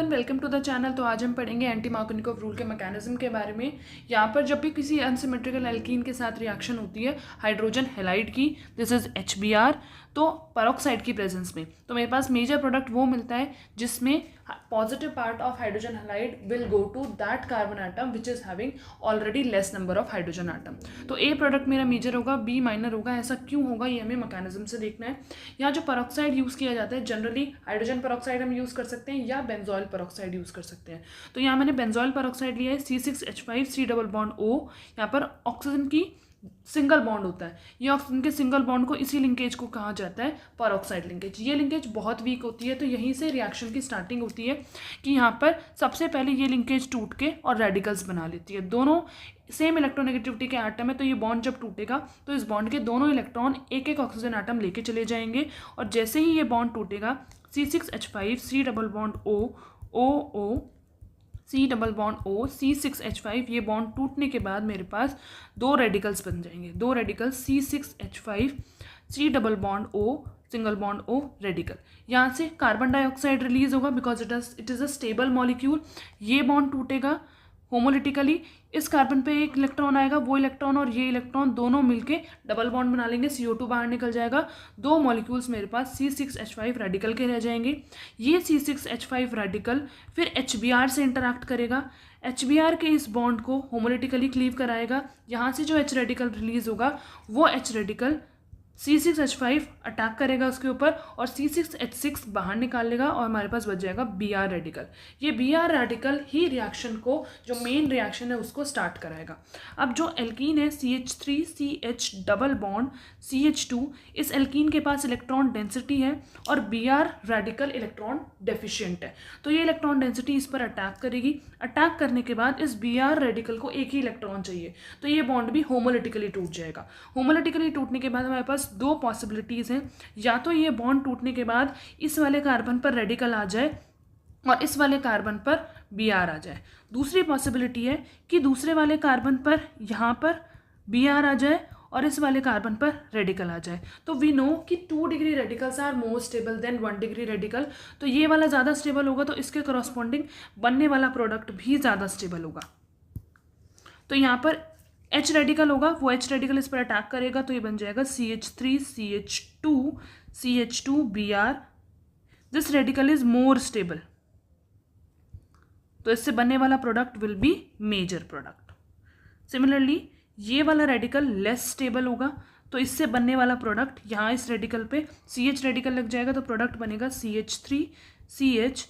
Welcome to the channel. तो आज हम पढ़ेंगे एंटी मार्कोनिकोव रूल के मैकेनिज्म के बारे में। यहाँ पर जब भी किसी अनसिमेट्रिकल एल्कीन के साथ रिएक्शन होती है हाइड्रोजन हैलाइड की, दिस इज HBr, तो पेरोक्साइड की प्रेजेंस में, तो मेरे पास मेजर प्रोडक्ट वो मिलता है जिसमें positive part of hydrogen halide will go to that carbon atom which is having already less number of hydrogen atom. तो ए प्रोडक्ट मेरा मेजर होगा, बी माइनर होगा। ऐसा क्यों होगा ये हमें मैकेनिज्म से देखना है। यहाँ जो पेरोक्साइड यूज़ किया जाता है जनरली हाइड्रोजन पेरोक्साइड हम यूज़ कर सकते हैं या बेंजोइल पेरोक्साइड यूज़ कर सकते हैं। तो यहाँ मैंने बेंजोइल पेरोक्साइड लिया है, C6H5 C double bond O। यहाँ पर ऑक्सीजन की सिंगल बॉन्ड होता है, ये ऑक्सीजन के सिंगल बॉन्ड को, इसी लिंकेज को कहा जाता है पेरोक्साइड लिंकेज। ये लिंकेज बहुत वीक होती है, तो यहीं से रिएक्शन की स्टार्टिंग होती है कि यहाँ पर सबसे पहले ये लिंकेज टूट के और रेडिकल्स बना लेती है। दोनों सेम इलेक्ट्रोनेगेटिविटी के एटम है, तो ये बॉन्ड जब टूटेगा तो इस बॉन्ड के दोनों इलेक्ट्रॉन एक एक ऑक्सीजन एटम लेके चले जाएंगे, और जैसे ही ये बॉन्ड टूटेगा C6H5 C double bond O O C double bond O C6H5, ये बॉन्ड टूटने के बाद मेरे पास दो रेडिकल्स बन जाएंगे, दो radicals C6H5 C double bond O single bond O radical. यहाँ से कार्बन डाइऑक्साइड रिलीज होगा because it is a stable molecule. ये बॉन्ड टूटेगा होमोलिटिकली, इस कार्बन पे एक इलेक्ट्रॉन आएगा, वो इलेक्ट्रॉन और ये इलेक्ट्रॉन दोनों मिलके डबल बॉन्ड बना लेंगे, CO2 बाहर निकल जाएगा। दो मॉलिक्यूल्स मेरे पास C6H5 रेडिकल के रह जाएंगे। ये C6H5 रेडिकल फिर HBr से इंटरैक्ट करेगा, HBr के इस बॉन्ड को होमोलिटिकली क्लीव कराएगा। यहाँ से जो H रेडिकल रिलीज होगा वो H रेडिकल C6H5 अटैक करेगा उसके ऊपर और C6H6 बाहर निकाल लेगा और हमारे पास बच जाएगा Br रेडिकल। ये Br रेडिकल ही रिएक्शन को, जो मेन रिएक्शन है उसको स्टार्ट कराएगा। अब जो एल्कीन है CH3CH डबल बॉन्ड CH2, इस एल्कीन के पास इलेक्ट्रॉन डेंसिटी है और Br रेडिकल इलेक्ट्रॉन डेफिशिएंट है, तो ये इलेक्ट्रॉन डेंसिटी इस पर अटैक करेगी। अटैक करने के बाद इस Br रेडिकल को एक ही इलेक्ट्रॉन चाहिए, तो ये बॉन्ड भी होमोलिटिकली टूट जाएगा। होमोलिटिकली टूटने के बाद हमारे पास दो पॉसिबिलिटीज़ हैं, या तो ये बॉन्ड टूटने के बाद इस वाले कार्बन पर रेडिकल आ जाए और इस वाले कार्बन पर Br आ जाए। दूसरी पॉसिबिलिटी है कि दूसरे वाले कार्बन पर यहाँ पर Br आ जाए और इस वाले कार्बन पर रेडिकल आ जाए। तो वी नो कि 2 degree radicals are more stable than 1 degree radical, तो ये वाला ज़्यादा स्टेबल होगा, तो इसके करस्पॉन्डिंग बनने वाला प्रोडक्ट भी ज़्यादा स्टेबल होगा। तो यहाँ पर H रेडिकल होगा, वो H रेडिकल इस पर अटैक करेगा, तो ये बन जाएगा CH3CH2 Br। This radical is more stable, तो इससे बनने वाला product will be major product. Similarly ये वाला रेडिकल लेस स्टेबल होगा, तो इससे बनने वाला प्रोडक्ट, यहाँ इस रेडिकल पे CH रेडिकल लग जाएगा, तो प्रोडक्ट बनेगा CH3CH